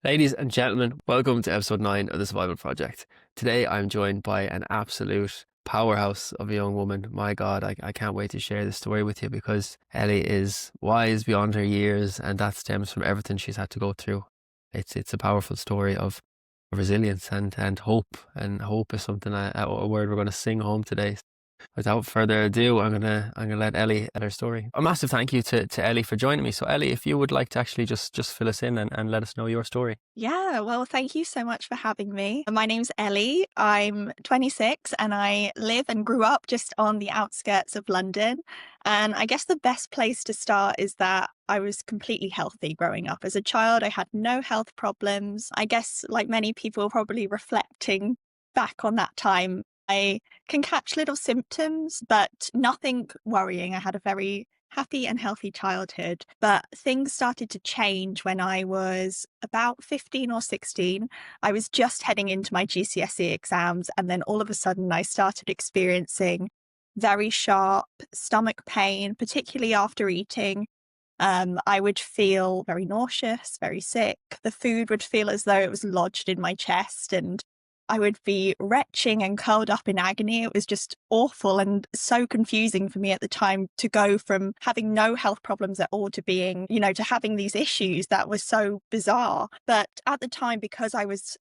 Ladies and gentlemen, welcome to episode 9 of the Survival Project. Today I'm joined by an absolute powerhouse of a young woman. My God, I can't wait to share this story with you because Ellie is wise beyond her years, and that stems from everything she's had to go through. It's a powerful story of resilience and hope, and hope is something, a word we're going to sing home today. Without further ado, I'm gonna let Ellie tell her story. A massive thank you to Ellie for joining me. So Ellie, if you would like to actually just fill us in and let us know your story. Yeah, well, thank you so much for having me. My name's Ellie. I'm 26 and I live and grew up just on the outskirts of London. And I guess the best place to start is that I was completely healthy growing up. As a child, I had no health problems. I guess, like many people, probably reflecting back on that time, I can catch little symptoms, but nothing worrying. I had a very happy and healthy childhood. But things started to change when I was about 15 or 16. I was just heading into my GCSE exams, and then all of a sudden I started experiencing very sharp stomach pain, particularly after eating. I would feel very nauseous, very sick. The food would feel as though it was lodged in my chest, and I would be retching and curled up in agony. It was just awful and so confusing for me at the time to go from having no health problems at all to being, to having these issues that was so bizarre. But at the time, because I was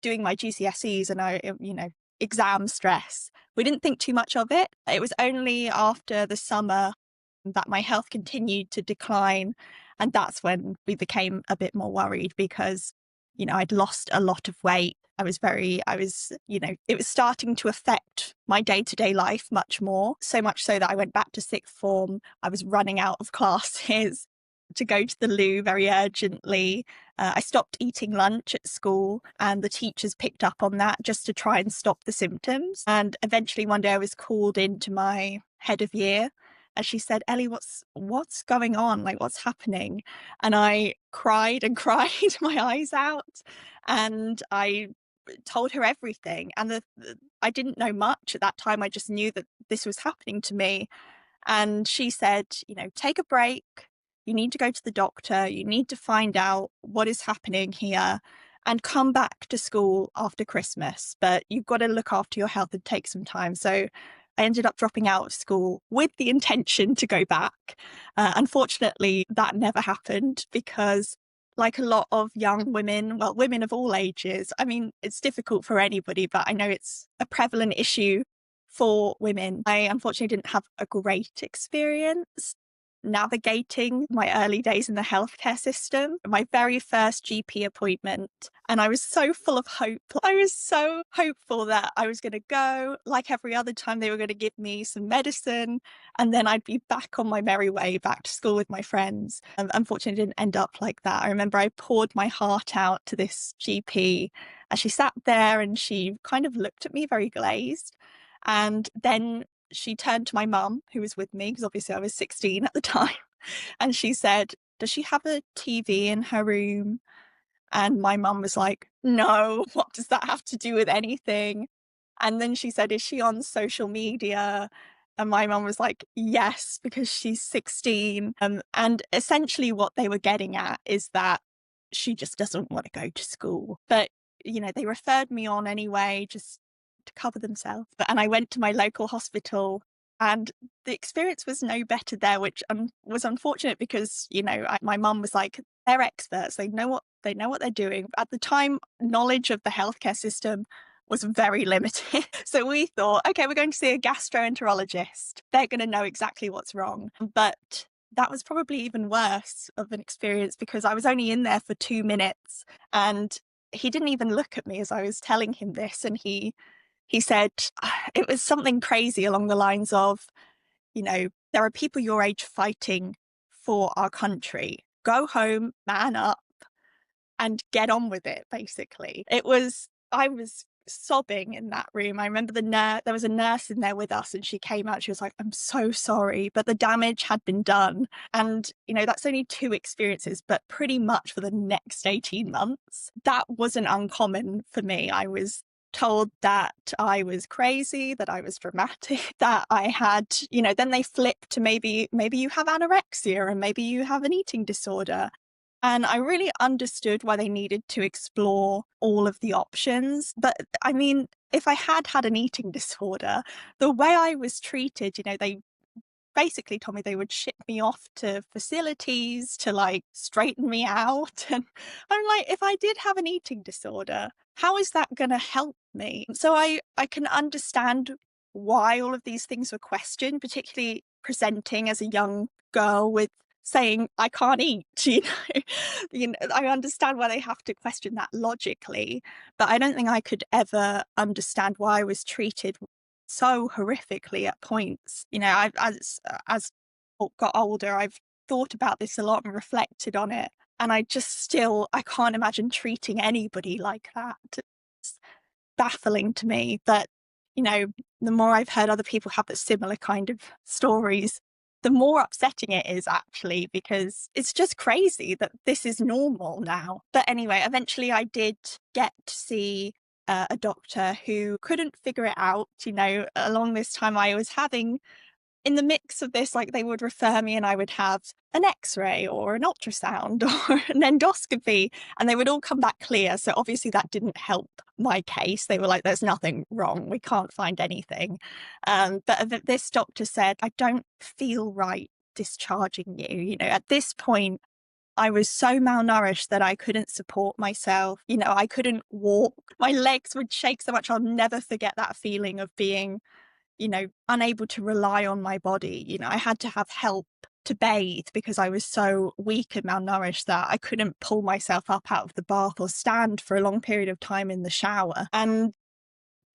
doing my GCSEs and exam stress, we didn't think too much of it. It was only after the summer that my health continued to decline. And that's when we became a bit more worried because, I'd lost a lot of weight. It was starting to affect my day to day life much more. So much so that I went back to sixth form. I was running out of classes to go to the loo very urgently. I stopped eating lunch at school, and the teachers picked up on that just to try and stop the symptoms. And eventually one day I was called into my head of year, and she said, "Ellie, what's going on? Like, what's happening?" And I cried and cried my eyes out, and I told her everything. And I didn't know much at that time. I just knew that this was happening to me. And she said, take a break. You need to go to the doctor. You need to find out what is happening here and come back to school after Christmas. But you've got to look after your health and take some time. So I ended up dropping out of school with the intention to go back. Unfortunately, that never happened because, like a lot of young women, well, women of all ages, I mean, it's difficult for anybody, but I know it's a prevalent issue for women. I unfortunately didn't have a great experience navigating my early days in the healthcare system. My very first GP appointment, and I was so full of hope. I was so hopeful that I was going to go. Like every other time, they were going to give me some medicine, and then I'd be back on my merry way back to school with my friends. Unfortunately, it didn't end up like that. I remember I poured my heart out to this GP, and she sat there and she kind of looked at me very glazed. And then she turned to my mum, who was with me, because obviously I was 16 at the time, and she said, "Does she have a TV in her room?" And my mum was like, "No, what does that have to do with anything?" And then she said, "Is she on social media?" And my mum was like, "Yes, because she's 16." And essentially what they were getting at is that she just doesn't want to go to school. But, they referred me on anyway, just to cover themselves. And I went to my local hospital, and the experience was no better there, which was unfortunate because, my mum was like, they're experts. They know what they're doing. At the time, knowledge of the healthcare system was very limited. So we thought, okay, we're going to see a gastroenterologist. They're going to know exactly what's wrong. But that was probably even worse of an experience because I was only in there for 2 minutes, and he didn't even look at me as I was telling him this. And he said it was something crazy along the lines of, there are people your age fighting for our country. Go home, man up, and get on with it, basically. I was sobbing in that room. I remember there was a nurse in there with us, and she came out, she was like, "I'm so sorry," but the damage had been done. And, that's only 2 experiences, but pretty much for the next 18 months, that wasn't uncommon for me. I was told that I was crazy, that I was dramatic, that I had, then they flipped to maybe you have anorexia and maybe you have an eating disorder. And I really understood why they needed to explore all of the options. But I mean, if I had had an eating disorder, the way I was treated, they basically told me they would ship me off to facilities to like straighten me out. And I'm like, if I did have an eating disorder, how is that going to help me? So I can understand why all of these things were questioned, particularly presenting as a young girl with saying I can't eat. I understand why they have to question that logically, but I don't think I could ever understand why I was treated so horrifically at points. As got older, I've thought about this a lot and reflected on it, and I can't imagine treating anybody like that. It's baffling to me. But you know, the more I've heard other people have a similar kind of stories, the more upsetting it is actually, because it's just crazy that this is normal now. But anyway, eventually I did get to see a doctor who couldn't figure it out. Along this time I was having, in the mix of this, like they would refer me and I would have an x-ray or an ultrasound or an endoscopy, and they would all come back clear. So obviously that didn't help my case. They were like, there's nothing wrong. We can't find anything. But this doctor said, I don't feel right discharging you. At this point, I was so malnourished that I couldn't support myself. I couldn't walk. My legs would shake so much. I'll never forget that feeling of being unable to rely on my body. I had to have help to bathe because I was so weak and malnourished that I couldn't pull myself up out of the bath or stand for a long period of time in the shower. And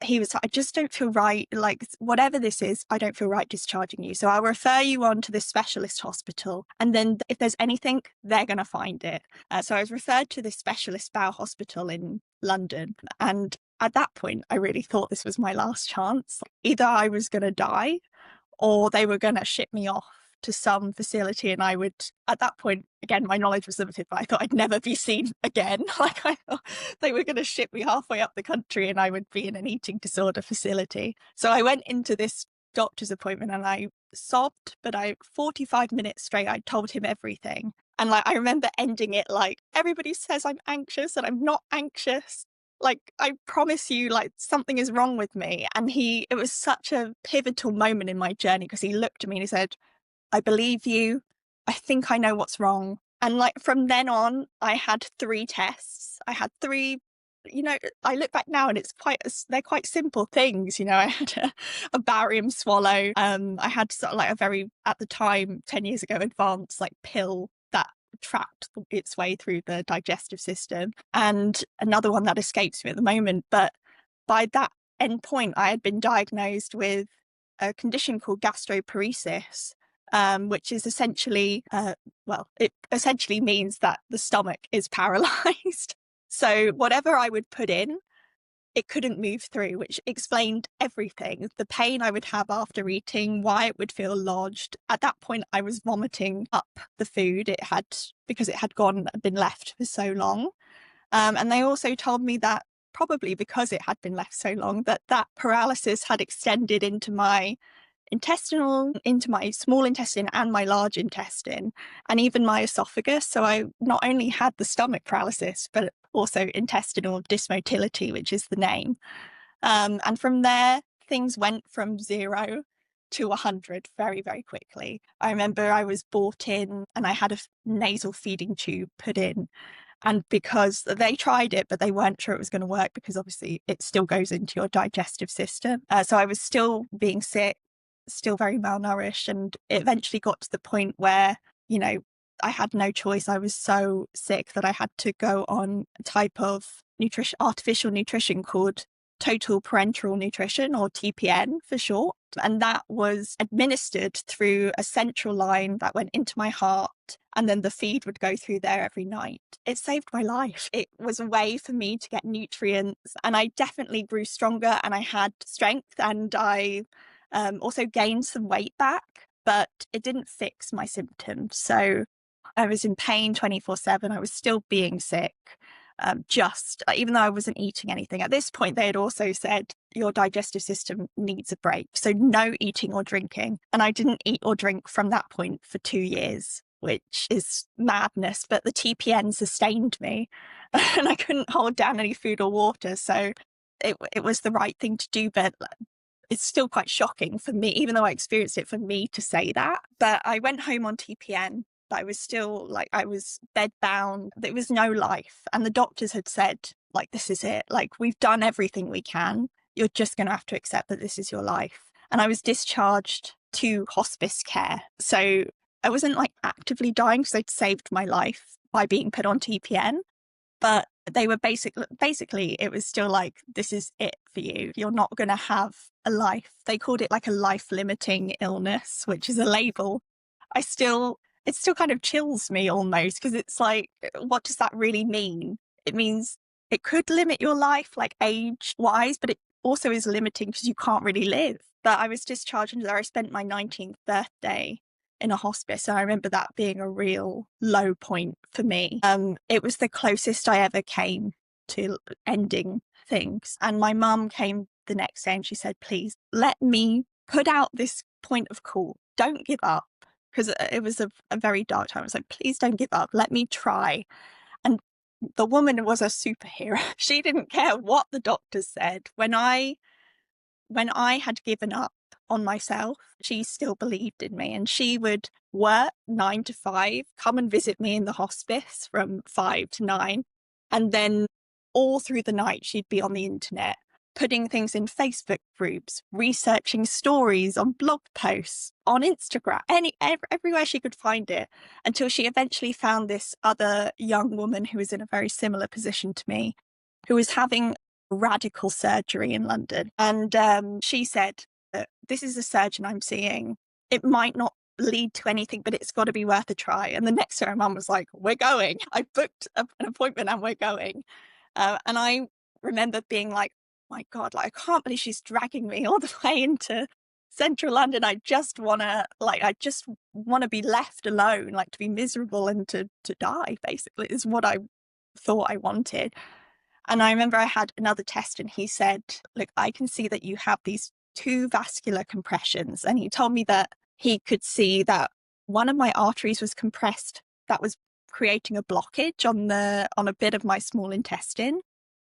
he was like, I just don't feel right. Like, whatever this is, I don't feel right discharging you. So I'll refer you on to this specialist hospital. And then if there's anything, they're going to find it. So I was referred to this specialist bowel hospital in London. And at that point, I really thought this was my last chance. Either I was going to die or they were going to ship me off to some facility, and I would, at that point, again, my knowledge was limited, but I thought I'd never be seen again. Like, I thought they were going to ship me halfway up the country and I would be in an eating disorder facility. So I went into this doctor's appointment and I sobbed, but 45 minutes straight, I told him everything. And like, I remember ending it like, everybody says I'm anxious and I'm not anxious. Like, I promise you, like, something is wrong with me. And it was such a pivotal moment in my journey, because he looked at me and he said, I believe you. I think I know what's wrong. And like, from then on, I had 3 tests. I had 3, I look back now and they're quite simple things. I had a barium swallow. I had sort of like a very, at the time, 10 years ago, advanced like pill that tracked its way through the digestive system, and another one that escapes me at the moment. But by that end point, I had been diagnosed with a condition called gastroparesis, which is essentially, it essentially means that the stomach is paralyzed. So whatever I would put in, it couldn't move through, which explained everything. The pain I would have after eating, why it would feel lodged. At that point, I was vomiting up the food because it had been left for so long. And they also told me that probably because it had been left so long, that paralysis had extended into my small intestine and my large intestine, and even my esophagus. So I not only had the stomach paralysis, but also intestinal dysmotility, which is the name. And from there, things went from 0 to 100 very, very quickly. I remember I was brought in and I had a nasal feeding tube put in. And because they tried it, but they weren't sure it was going to work, because obviously it still goes into your digestive system. So I was still being sick, still very malnourished. And it eventually got to the point where, I had no choice. I was so sick that I had to go on a type of artificial nutrition called total parenteral nutrition, or TPN for short. And that was administered through a central line that went into my heart, and then the feed would go through there every night. It saved my life. It was a way for me to get nutrients, and I definitely grew stronger and I had strength, and I also gained some weight back, but it didn't fix my symptoms. So I was in pain 24/7. I was still being sick. Even though I wasn't eating anything. At this point, they had also said your digestive system needs a break. So no eating or drinking. And I didn't eat or drink from that point for 2 years. which is madness, but the TPN sustained me and I couldn't hold down any food or water. So it was the right thing to do, but it's still quite shocking for me, even though I experienced it, for me to say that. But I went home on TPN. I was still like, I was bedbound. There was no life. And the doctors had said, like, this is it. Like, we've done everything we can. You're just going to have to accept that this is your life. And I was discharged to hospice care. So I wasn't like actively dying because they'd saved my life by being put on TPN. But they were basically, it was still like, this is it for you. You're not going to have a life. They called it like a life-limiting illness, which is a label. It still kind of chills me almost, because it's like, what does that really mean? It means it could limit your life, like age-wise, but it also is limiting because you can't really live. But I was discharged and there I spent my 19th birthday in a hospice. And I remember that being a real low point for me. It was the closest I ever came to ending things. And my mum came the next day and she said, please let me put out this point of call. Don't give up. Because it was a very dark time. I was like, please don't give up. Let me try. And the woman was a superhero. She didn't care what the doctors said. When I had given up on myself, she still believed in me, and she would work 9 to 5, come and visit me in the hospice from 5 to 9. And then all through the night, she'd be on the internet, putting things in Facebook groups, researching stories on blog posts, on Instagram, everywhere she could find it, until she eventually found this other young woman who was in a very similar position to me, who was having radical surgery in London. And she said, this is a surgeon I'm seeing. It might not lead to anything, but it's got to be worth a try. And the next day, my mum was like, we're going. I booked an appointment and we're going. And I remember being like, my God, like, I can't believe she's dragging me all the way into central London. I just want to be left alone, like to be miserable and to die, basically, is what I thought I wanted. And I remember I had another test and he said, look, I can see that you have these 2 vascular compressions. And he told me that he could see that one of my arteries was compressed. That was creating a blockage on a bit of my small intestine,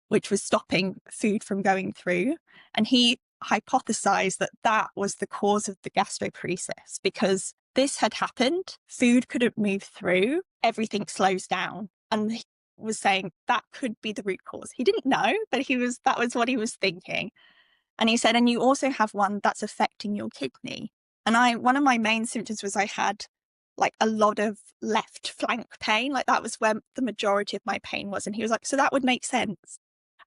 which was stopping food from going through. And he hypothesized that that was the cause of the gastroparesis, because this had happened, food couldn't move through, everything slows down. And he was saying that could be the root cause. He didn't know, but that was what he was thinking. And he said, and you also have one that's affecting your kidney. And one of my main symptoms was I had like a lot of left flank pain. Like that was where the majority of my pain was. And he was like, so that would make sense.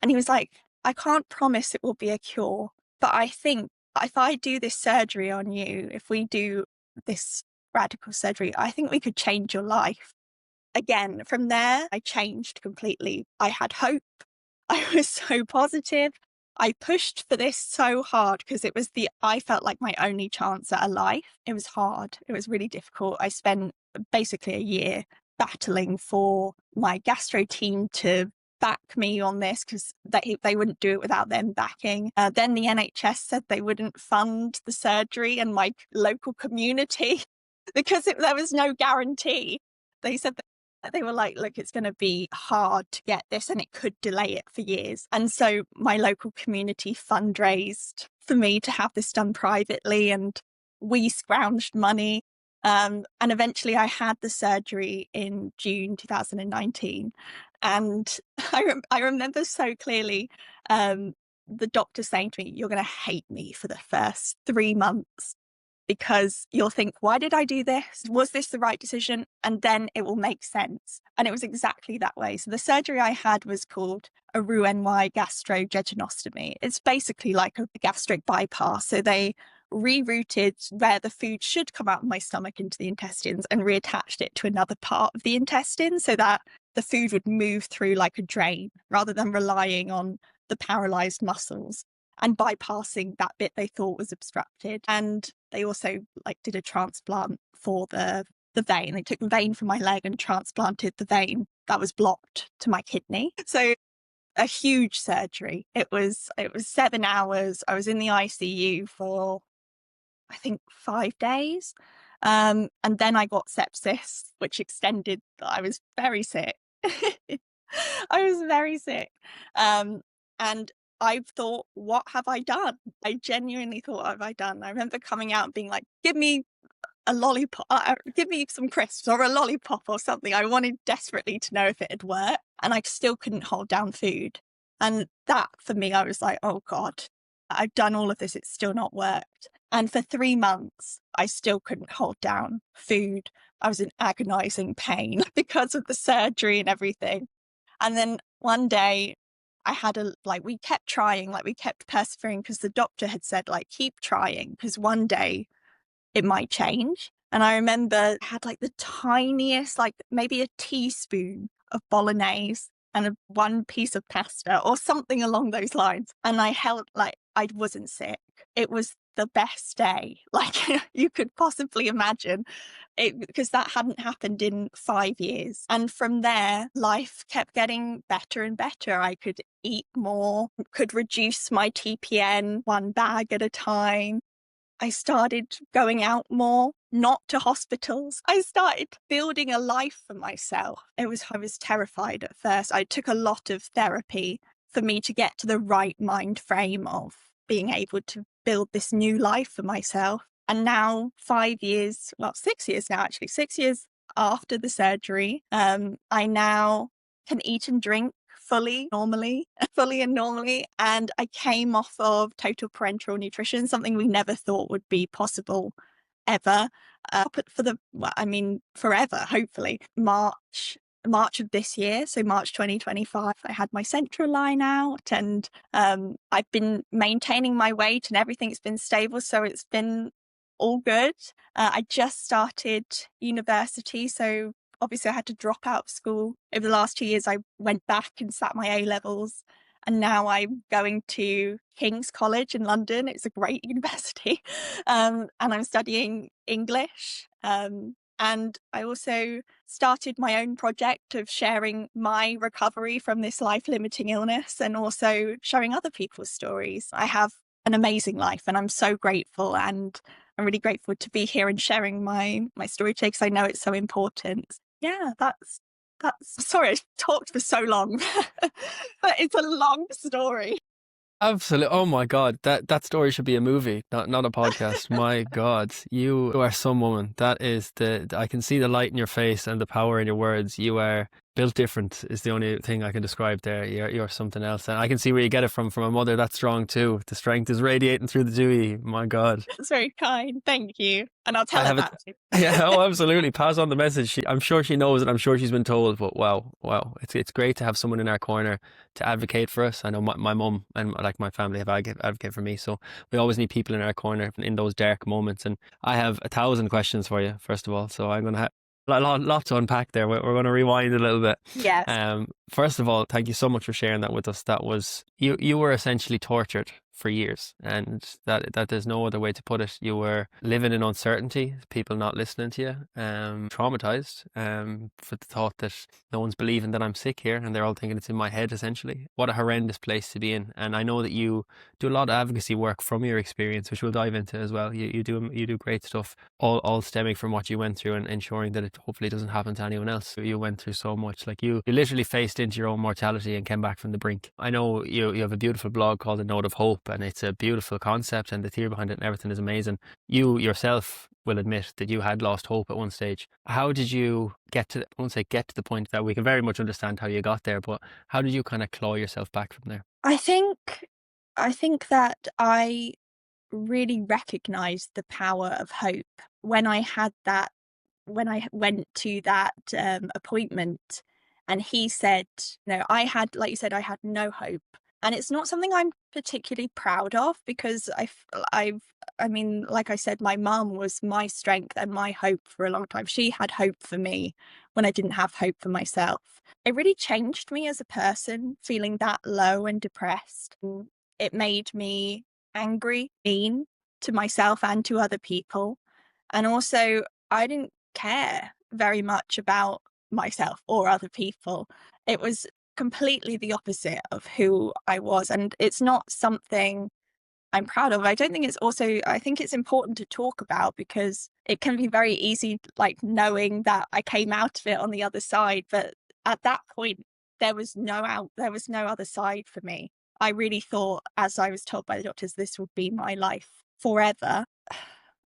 And he was like, I can't promise it will be a cure, but I think if I do this surgery on you, if we do this radical surgery, I think we could change your life. Again, from there, I changed completely. I had hope. I was so positive. I pushed for this so hard because I felt like my only chance at a life. It was hard. It was really difficult. I spent basically a year battling for my gastro team to back me on this, because they wouldn't do it without them backing. Then the NHS said they wouldn't fund the surgery and my local community because there was no guarantee. They said they were like, look, it's going to be hard to get this and it could delay it for years. And so my local community fundraised for me to have this done privately, and we scrounged money. And eventually I had the surgery in June 2019. And I remember so clearly the doctor saying to me, you're going to hate me for the first 3 months, because you'll think, why did I do this? Was this the right decision? And then it will make sense. And it was exactly that way. So the surgery I had was called a Roux-en-Y gastrojejunectomy. It's basically like a gastric bypass. So they rerouted where the food should come out of my stomach into the intestines and reattached it to another part of the intestine so that the food would move through like a drain rather than relying on the paralyzed muscles and bypassing that bit they thought was obstructed. And they also did a transplant for the vein. They took the vein from my leg and transplanted the vein that was blocked to my kidney. So a huge surgery. It was 7 hours. I was in the ICU for, I think, 5 days. And then I got sepsis, which extended. I was very sick. I was very sick. And I've thought, what have I done? I genuinely thought, what have I done? I remember coming out and being like, give me a lollipop, give me some crisps or a lollipop or something. I wanted desperately to know if it had worked, and I still couldn't hold down food. And that for me, I was like, oh God, I've done all of this. It's still not worked. And for 3 months, I still couldn't hold down food. I was in agonizing pain because of the surgery and everything. And then one day I had we kept trying, like we kept persevering because the doctor had said, like, keep trying because one day it might change. And I remember I had like the tiniest, like maybe a teaspoon of bolognese and one piece of pasta or something along those lines. And I held, like, I wasn't sick. It was the best day, like you could possibly imagine it, because that hadn't happened in 5 years. And from there, life kept getting better and better. I could eat more, could reduce my TPN 1 bag at a time. I started going out more, not to hospitals. I started building a life for myself. I was terrified at first. I took a lot of therapy for me to get to the right mind frame of being able to build this new life for myself. And now 5 years, well, 6 years now, actually, 6 years after the surgery, I now can eat and drink fully and normally. And I came off of total parenteral nutrition, something we never thought would be possible ever. But forever, hopefully. March of this year, so March 2025, I had my central line out, and I've been maintaining my weight and everything's been stable. So it's been all good. I just started university, so obviously I had to drop out of school. Over the last 2 years, I went back and sat my A-levels. And now I'm going to King's College in London. It's a great university. And I'm studying English. And I also started my own project of sharing my recovery from this life-limiting illness and also sharing other people's stories. I have an amazing life and I'm so grateful, and I'm really grateful to be here and sharing my story today because I know it's so important. Yeah, that's sorry, I talked for so long, but it's a long story. Absolutely. Oh my God. That story should be a movie, not a podcast. My God. You are some woman. That is I can see the light in your face and the power in your words. You are built different is the only thing I can describe there. You're something else. And I can see where you get it from a mother that's strong too. The strength is radiating through the Dewey. My God. That's very kind. Thank you. And I'll I tell her have it. that too. Yeah, oh, absolutely. Pass on the message. I'm sure she knows it. I'm sure she's been told. But wow. It's great to have someone in our corner to advocate for us. I know my mum and like my family have advocate for me. So we always need people in our corner in those dark moments. And I have 1,000 questions for you, first of all. So I'm going to have a lot to unpack there. We're going to rewind a little bit. Yes. First of all, thank you so much for sharing that with us. That was you were essentially tortured for years, and that there's no other way to put it. You were living in uncertainty, people not listening to you, traumatized, for the thought that no one's believing that I'm sick here, and they're all thinking it's in my head. Essentially, what a horrendous place to be in. And I know that you do a lot of advocacy work from your experience, which we'll dive into as well. You do great stuff, all stemming from what you went through and ensuring that it hopefully doesn't happen to anyone else. You went through so much, like you literally faced into your own mortality and came back from the brink. I know you have a beautiful blog called A Note of Hope, and it's a beautiful concept, and the theory behind it and everything is amazing. You yourself will admit that you had lost hope at one stage. How did you get to, I won't say get to the point, that we can very much understand how you got there, but how did you kind of claw yourself back from there? I think that I really recognized the power of hope when I had that, when I went to that appointment, and he said, no, I had, like you said, I had no hope. And it's not something I'm particularly proud of because I mean, like I said, my mum was my strength and my hope for a long time. She had hope for me when I didn't have hope for myself. It really changed me as a person, feeling that low and depressed. It made me angry, mean to myself and to other people. And also, I didn't care very much about myself or other people. It was completely the opposite of who I was. And it's not something I'm proud of. I don't think it's also, I think it's important to talk about because it can be very easy, like knowing that I came out of it on the other side. But at that point, there was no other side for me. I really thought, as I was told by the doctors, this would be my life forever.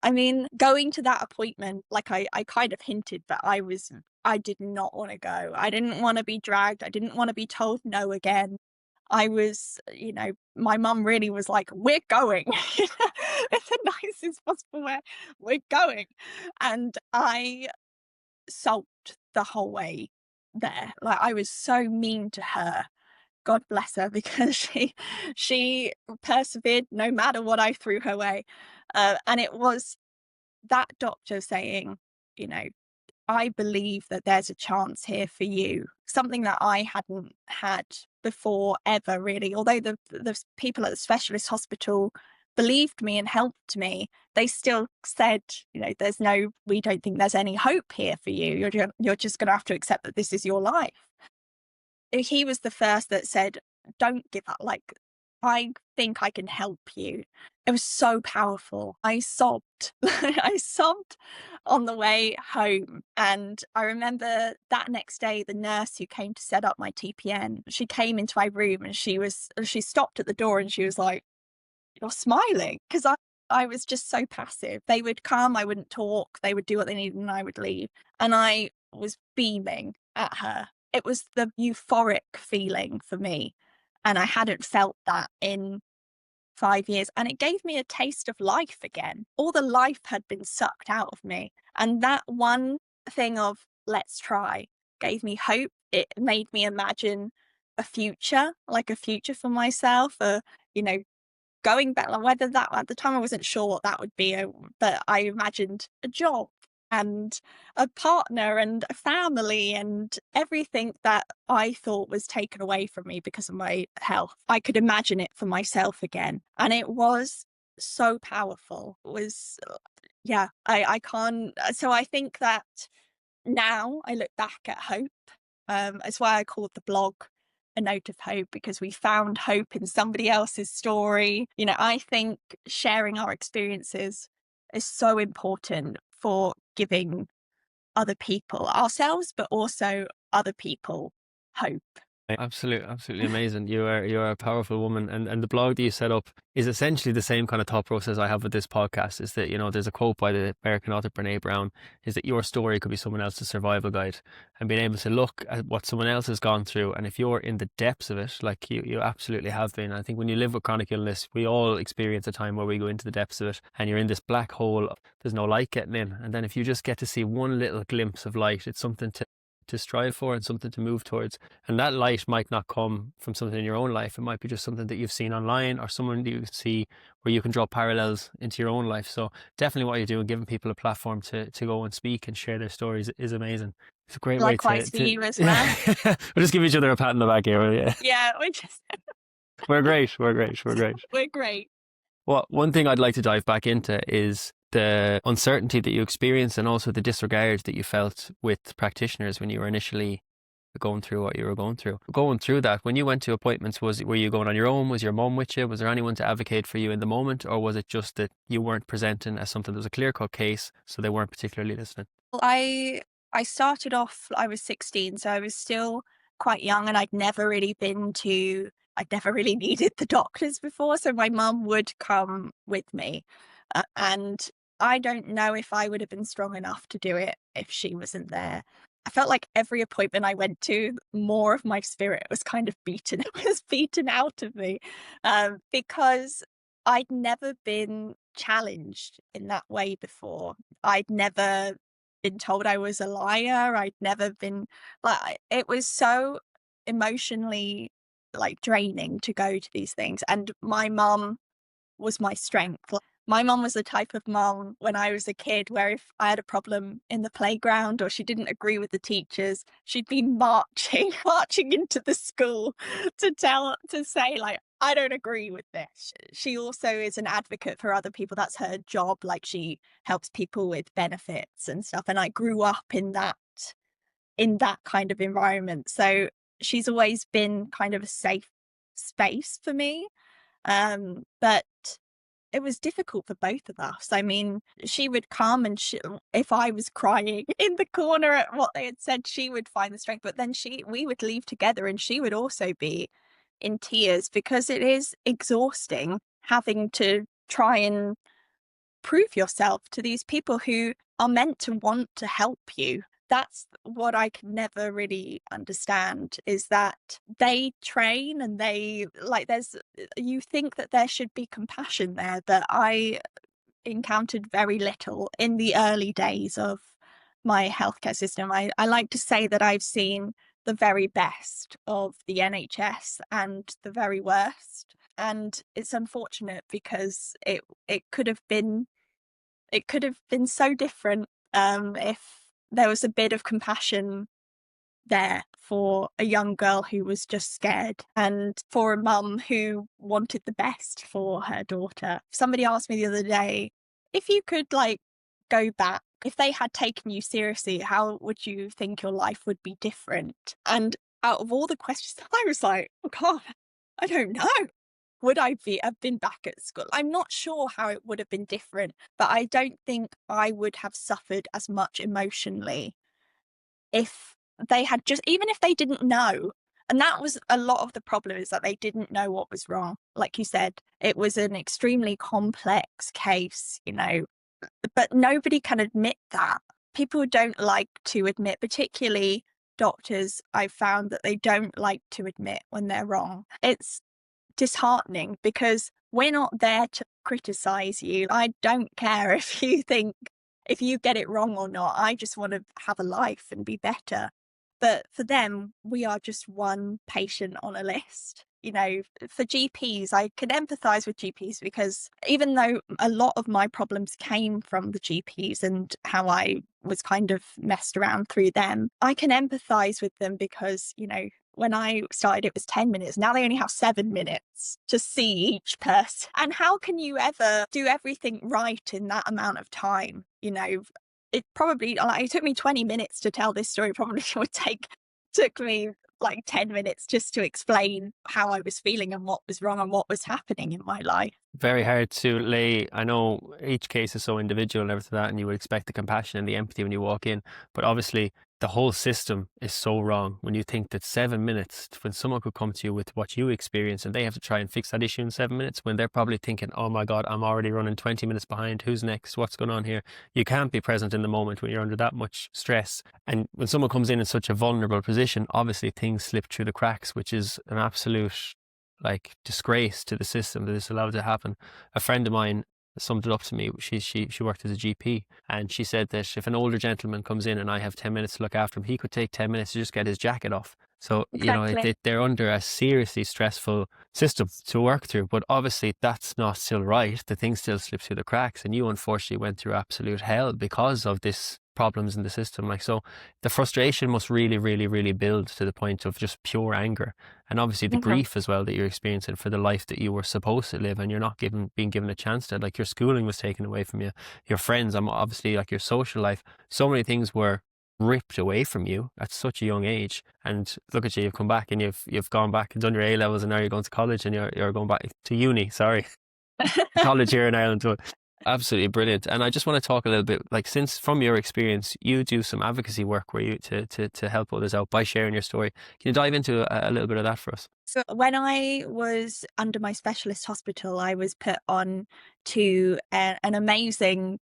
I mean, going to that appointment, like I kind of hinted, but I did not want to go. I didn't want to be dragged. I didn't want to be told no again. I was, my mum really was like, we're going in the nicest possible way. We're going. And I sulked the whole way there. Like I was so mean to her. God bless her because she persevered no matter what I threw her way. And it was that doctor saying, you know, I believe that there's a chance here for you. Something that I hadn't had before ever really. Although the people at the specialist hospital believed me and helped me, they still said, we don't think there's any hope here for you. You're just going to have to accept that this is your life. He was the first that said, don't give up. Like, I think I can help you. It was so powerful. I sobbed. I sobbed on the way home. And I remember that next day, the nurse who came to set up my TPN, she came into my room and she stopped at the door and she was like, you're smiling. Because I was just so passive. They would come, I wouldn't talk, they would do what they needed and I would leave. And I was beaming at her. It was the euphoric feeling for me. And I hadn't felt that in 5 years. And it gave me a taste of life again. All the life had been sucked out of me. And that one thing of let's try gave me hope. It made me imagine a future, like a future for myself, you know, going back, like whether that at the time I wasn't sure what that would be, but I imagined a job and a partner and a family and everything that I thought was taken away from me because of my health. I could imagine it for myself again. And it was so powerful. It was, yeah, I can't. So I think that now I look back at hope. It's why I called the blog A Note of Hope, because we found hope in somebody else's story. I think sharing our experiences is so important for giving other people, ourselves, but also other people hope. Absolutely amazing. You are a powerful woman, and the blog that you set up is essentially the same kind of thought process I have with this podcast. Is that there's a quote by the American author Brene Brown, is that your story could be someone else's survival guide, and being able to look at what someone else has gone through, and if you're in the depths of it, like you absolutely have been. I think when you live with chronic illness, we all experience a time where we go into the depths of it, and you're in this black hole. There's no light getting in, and then if you just get to see one little glimpse of light, it's something to strive for and something to move towards. And that light might not come from something in your own life. It might be just something that you've seen online or someone that you see where you can draw parallels into your own life. So definitely what you're doing, giving people a platform to go and speak and share their stories, is amazing. It's a great way Likewise for to you as well. we'll just give each other a pat on the back here. Yeah. Yeah, We're great. We're great. We're great. we're great. Well, one thing I'd like to dive back into is the uncertainty that you experienced and also the disregard that you felt with practitioners when you were initially going through what you were going through. Going through that, when you went to appointments, were you going on your own? Was your mum with you? Was there anyone to advocate for you in the moment? Or was it just that you weren't presenting as something that was a clear-cut case, so they weren't particularly listening? Well, I started off, I was 16, so I was still quite young and I'd never really needed the doctors before. So my mum would come with me. And I don't know if I would have been strong enough to do it if she wasn't there. I felt like every appointment I went to, more of my spirit was kind of beaten. It was beaten out of me because I'd never been challenged in that way before. I'd never been told I was a liar. I'd never been like, it was so emotionally like draining to go to these things. And my mum was my strength. Like, my mum was the type of mum when I was a kid where if I had a problem in the playground or she didn't agree with the teachers, she'd be marching into the school to say like, I don't agree with this. She also is an advocate for other people. That's her job. Like she helps people with benefits and stuff. And I grew up in that kind of environment. So she's always been kind of a safe space for me. But it was difficult for both of us. I mean, she would come and if I was crying in the corner at what they had said, she would find the strength. But then we would leave together and she would also be in tears because it is exhausting having to try and prove yourself to these people who are meant to want to help you. That's what I can never really understand, is that they train and they like you think that there should be compassion there, but I encountered very little in the early days of my healthcare system. I like to say that I've seen the very best of the NHS and the very worst. And it's unfortunate because it could have been so different if there was a bit of compassion there for a young girl who was just scared and for a mum who wanted the best for her daughter. Somebody asked me the other day, if you could like go back, if they had taken you seriously, how would you think your life would be different? And out of all the questions, I was like, oh God, I don't know. Would I have been back at school? I'm not sure how it would have been different, but I don't think I would have suffered as much emotionally if they had just, even if they didn't know. And that was a lot of the problem, is that they didn't know what was wrong. Like you said, it was an extremely complex case, but nobody can admit that. People don't like to admit, particularly doctors. I've found that they don't like to admit when they're wrong. It's disheartening because we're not there to criticize you. I don't care if you get it wrong or not. I just want to have a life and be better. But for them, we are just one patient on a list. For GPs, I can empathize with GPs because even though a lot of my problems came from the GPs and how I was kind of messed around through them, I can empathize with them because, when I started, it was 10 minutes. Now they only have 7 minutes to see each person. And how can you ever do everything right in that amount of time? It probably, like, it took me 20 minutes to tell this story. Probably took me like 10 minutes just to explain how I was feeling and what was wrong and what was happening in my life. Very hard to lay. I know each case is so individual and everything like that, and you would expect the compassion and the empathy when you walk in, but obviously the whole system is so wrong when you think that 7 minutes, when someone could come to you with what you experience and they have to try and fix that issue in 7 minutes, when they're probably thinking, oh my God, I'm already running 20 minutes behind. Who's next? What's going on here? You can't be present in the moment when you're under that much stress. And when someone comes in such a vulnerable position, obviously things slip through the cracks, which is an absolute disgrace to the system that is allowed to happen. A friend of mine summed it up to me. She worked as a GP, and she said that if an older gentleman comes in and I have 10 minutes to look after him, he could take 10 minutes to just get his jacket off. So, Exactly. they're under a seriously stressful system to work through, but obviously that's not still right. The things still slip through the cracks, and you unfortunately went through absolute hell because of this problems in the system. So the frustration must really, really, really build to the point of just pure anger. And obviously the Mhm. grief as well that you're experiencing for the life that you were supposed to live and you're not being given a chance to. Like, your schooling was taken away from you, your friends, obviously, like, your social life. So many things were ripped away from you at such a young age. And look at you, you've come back and you've gone back and done your A levels, and now you're going to college and you're going back to uni, sorry, college here in Ireland. So absolutely brilliant. And I just want to talk a little bit, like, since from your experience, you do some advocacy work where you to help others out by sharing your story. Can you dive into a little bit of that for us? So when I was under my specialist hospital, I was put on to an amazing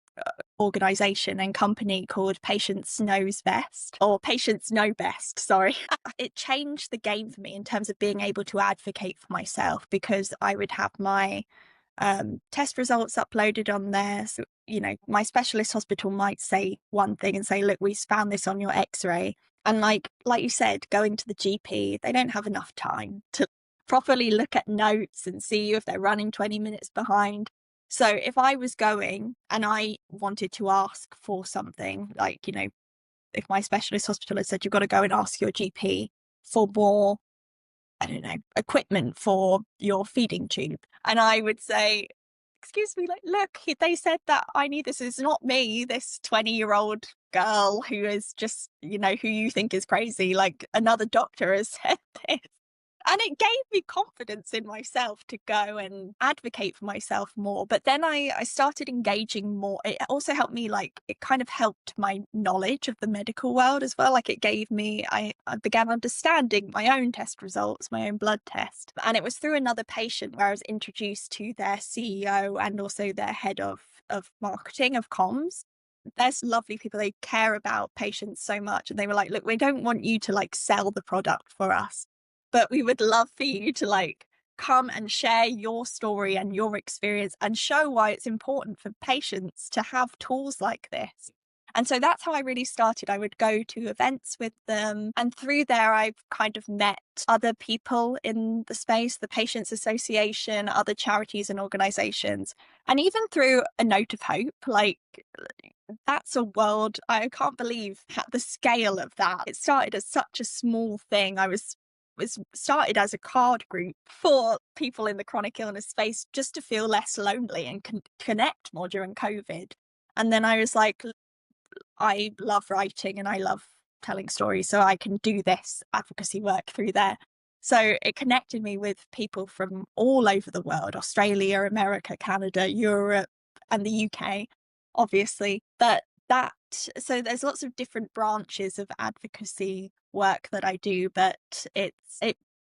organization and company called Patients Knows Best, or Patients Know Best, sorry. It changed the game for me in terms of being able to advocate for myself, because I would have my test results uploaded on there. So, my specialist hospital might say one thing and say, look, we found this on your x-ray. And like you said, going to the GP, they don't have enough time to properly look at notes and see if they're running 20 minutes behind. So if I was going and I wanted to ask for something, like, if my specialist hospital had said, you've got to go and ask your GP for more, I don't know, equipment for your feeding tube. And I would say, excuse me, like, look, they said that I need this. It's not me, this 20-year-old girl who is just, who you think is crazy. Like, another doctor has said this. And it gave me confidence in myself to go and advocate for myself more. But then I started engaging more. It also helped me, like, it kind of helped my knowledge of the medical world as well. Like, it gave me, I began understanding my own test results, my own blood test. And it was through another patient where I was introduced to their CEO and also their head of marketing, of comms. There's lovely people. They care about patients so much. And they were like, look, we don't want you to like sell the product for us, but we would love for you to like come and share your story and your experience and show why it's important for patients to have tools like this. And so that's how I really started. I would go to events with them. And through there, I've kind of met other people in the space, the Patients Association, other charities and organizations. And even through A Note of Hope, like, that's a world I can't believe the scale of that. It started as such a small thing. I was started as a card group for people in the chronic illness space just to feel less lonely and connect more during COVID. And then I was like, I love writing and I love telling stories, so I can do this advocacy work through there. So it connected me with people from all over the world: Australia, America, Canada, Europe, and the UK, obviously. But so there's lots of different branches of advocacy work that I do, but it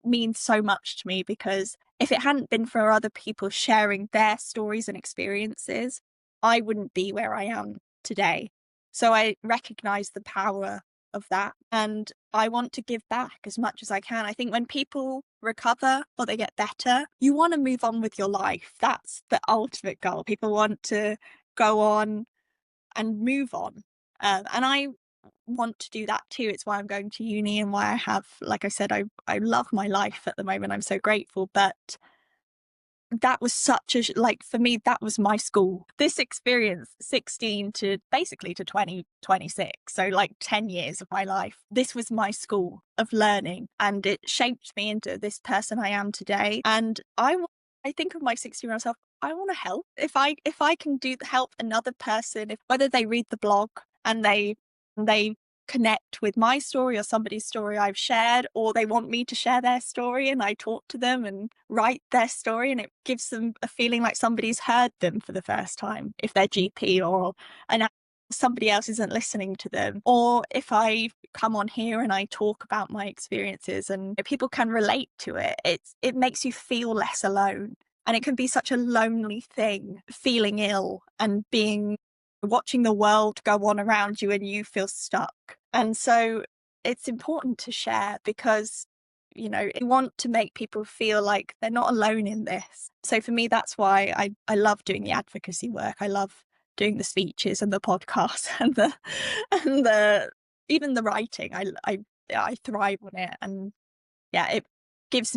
means so much to me because if it hadn't been for other people sharing their stories and experiences, I wouldn't be where I am today. So I recognize the power of that and I want to give back as much as I can. I think when people recover or they get better, you want to move on with your life. That's the ultimate goal. People want to go on and move on. And I want to do that too. It's why I'm going to uni and why I have, like I said, I love my life at the moment. I'm so grateful. But that was such a, like, for me, that was my school. This experience, 16 to basically to 2026, so like 10 years of my life, this was my school of learning and it shaped me into this person I am today. And I think of my 16-year-old self, I want to help. If I can help another person, if whether they read the blog and they connect with my story or somebody's story I've shared, or they want me to share their story and I talk to them and write their story and it gives them a feeling like somebody's heard them for the first time, if they're GP or and somebody else isn't listening to them, or if I come on here and I talk about my experiences and people can relate to it, it makes you feel less alone. And it can be such a lonely thing, feeling ill and watching the world go on around you and you feel stuck. And so it's important to share because, you want to make people feel like they're not alone in this. So for me, that's why I love doing the advocacy work. I love doing the speeches and the podcasts and the even the writing. I thrive on it. And yeah, it makes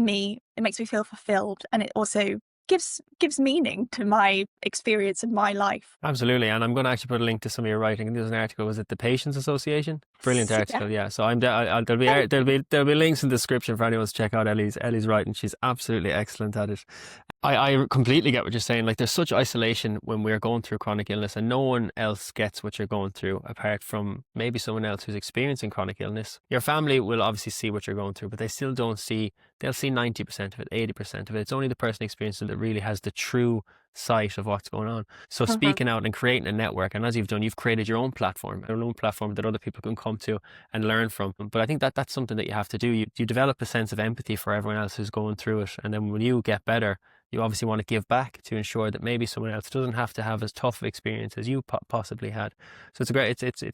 me feel fulfilled, and it also gives meaning to my experience and my life. Absolutely, and I'm going to actually put a link to some of your writing. There's an article. Was it the Patients Association? Brilliant Yeah. article. Yeah. So there'll be links in the description for anyone to check out Ellie's writing. She's absolutely excellent at it. I completely get what you're saying. Like, there's such isolation when we're going through chronic illness, and no one else gets what you're going through apart from maybe someone else who's experiencing chronic illness. Your family will obviously see what you're going through, but they still don't see. They'll see 90% of it, 80% of it. It's only the person experiencing it that really has the true sight of what's going on. So Mhm. speaking out and creating a network, and as you've done, you've created your own platform that other people can come to and learn from. But I think that that's something that you have to do. You develop a sense of empathy for everyone else who's going through it, and then when you get better, you obviously want to give back to ensure that maybe someone else doesn't have to have as tough of experience as you possibly had. So it's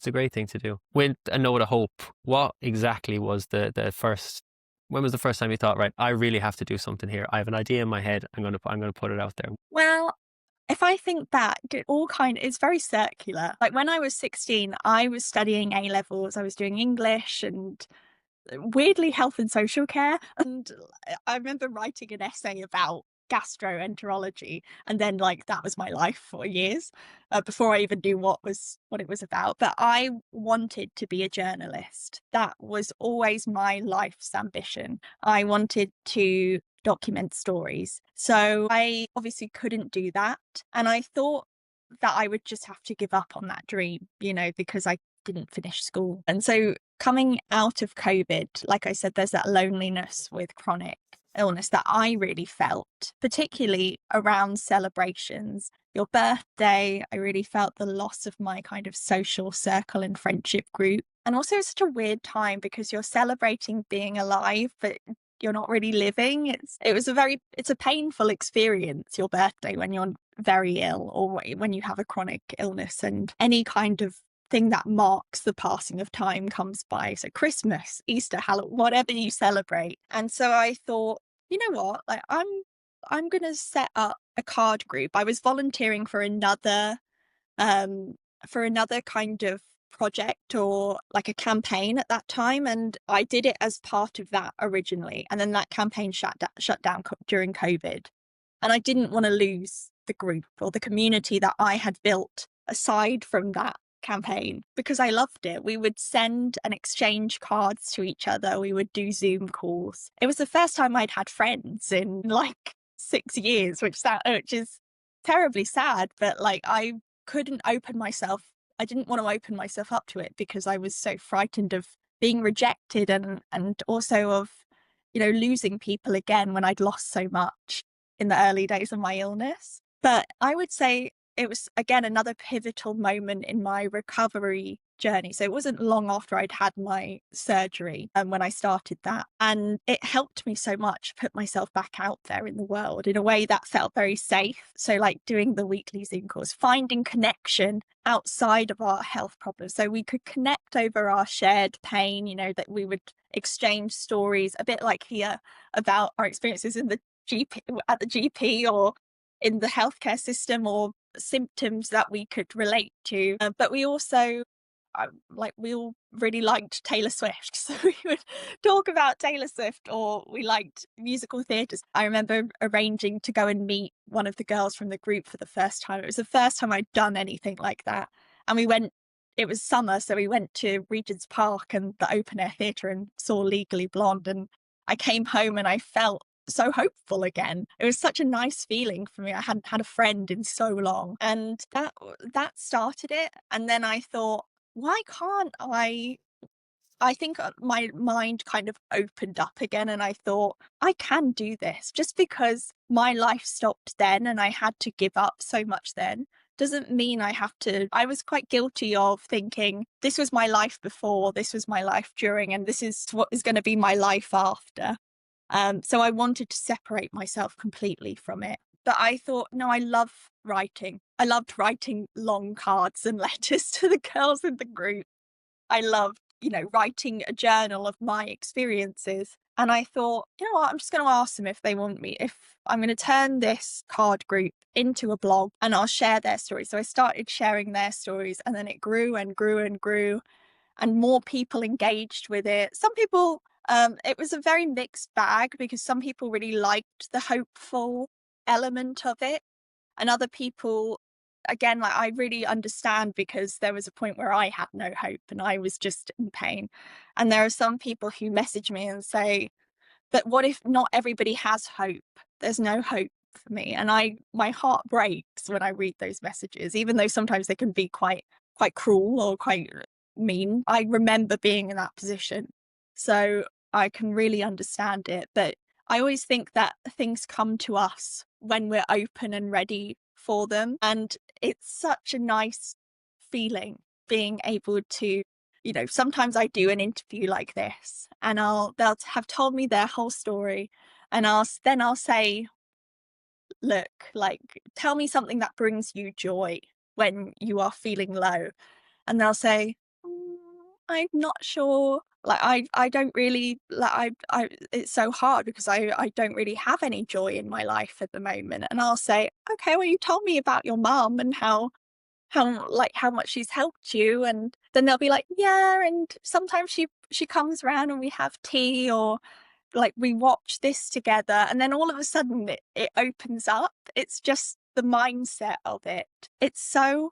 a great thing to do. With a note of hope, what exactly was the first? When was the first time you thought, right, I really have to do something here? I have an idea in my head. I'm gonna put it out there. Well, if I think back, it's very circular. Like when I was 16, I was studying A levels, I was doing English and weirdly health and social care. And I remember writing an essay about gastroenterology, and then like that was my life for years before I even knew what it was about. But I wanted to be a journalist. That was always my life's ambition. I wanted to document stories. So I obviously couldn't do that, and I thought that I would just have to give up on that dream, because I didn't finish school. And so coming out of COVID, like I said, there's that loneliness with chronic. illness that I really felt, particularly around celebrations. Your birthday, I really felt the loss of my kind of social circle and friendship group. And also, it's such a weird time because you're celebrating being alive, but you're not really living. It's a painful experience, your birthday, when you're very ill or when you have a chronic illness, and any kind of thing that marks the passing of time comes by. So Christmas, Easter, Halloween, whatever you celebrate. And so I thought, you know what? Like I'm gonna set up a card group. I was volunteering um for another kind of project or like a campaign at that time, and I did it as part of that originally, and then that campaign shut down during COVID, and I didn't want to lose the group or the community that I had built aside from that campaign because I loved it. We would send and exchange cards to each other. We would do Zoom calls. It was the first time I'd had friends in like 6 years, which is terribly sad, but like couldn't open myself. I didn't want to open myself up to it because I was so frightened of being rejected and also of, losing people again when I'd lost so much in the early days of my illness. But I would say it was, again, another pivotal moment in my recovery journey. So it wasn't long after I'd had my surgery and when I started that. And it helped me so much put myself back out there in the world in a way that felt very safe. So like doing the weekly Zoom calls, finding connection outside of our health problems. So we could connect over our shared pain, that we would exchange stories, a bit like here, about our experiences in the at the GP or in the healthcare system, or symptoms that we could relate to. But we also, we all really liked Taylor Swift. So we would talk about Taylor Swift, or we liked musical theatres. I remember arranging to go and meet one of the girls from the group for the first time. It was the first time I'd done anything like that. And it was summer, so we went to Regent's Park and the open air theatre and saw Legally Blonde. And I came home and I felt so hopeful again. It was such a nice feeling for me. I hadn't had a friend in so long, and that started it. And then I thought, why can't I think my mind kind of opened up again, and I thought, I can do this. Just because my life stopped then and I had to give up so much then doesn't mean I have to. I was quite guilty of thinking this was my life before, this was my life during, and this is what is going to be my life after. So I wanted to separate myself completely from it. But I thought, no, I love writing. I loved writing long cards and letters to the girls in the group. I loved, writing a journal of my experiences. And I thought, you know what, I'm just going to ask them if they want me, if I'm going to turn this card group into a blog and I'll share their stories. So I started sharing their stories, and then it grew and grew and grew, and more people engaged with it. Some people, it was a very mixed bag because some people really liked the hopeful element of it, and other people, again, like, I really understand because there was a point where I had no hope and I was just in pain. And there are some people who message me and say, but what if not everybody has hope? There's no hope for me. And my heart breaks when I read those messages, even though sometimes they can be quite cruel or quite mean. I remember being in that position, so I can really understand it. But I always think that things come to us when we're open and ready for them. And it's such a nice feeling being able to, sometimes I do an interview like this and they'll have told me their whole story, and I'll say, look, like, tell me something that brings you joy when you are feeling low. And they'll say, I'm not sure. Like, I don't really, like, it's so hard because I don't really have any joy in my life at the moment. And I'll say, okay, well, you told me about your mum and how much she's helped you. And then they'll be like, yeah. And sometimes she comes around and we have tea, or like we watch this together. And then all of a sudden it opens up. It's just the mindset of it. It's so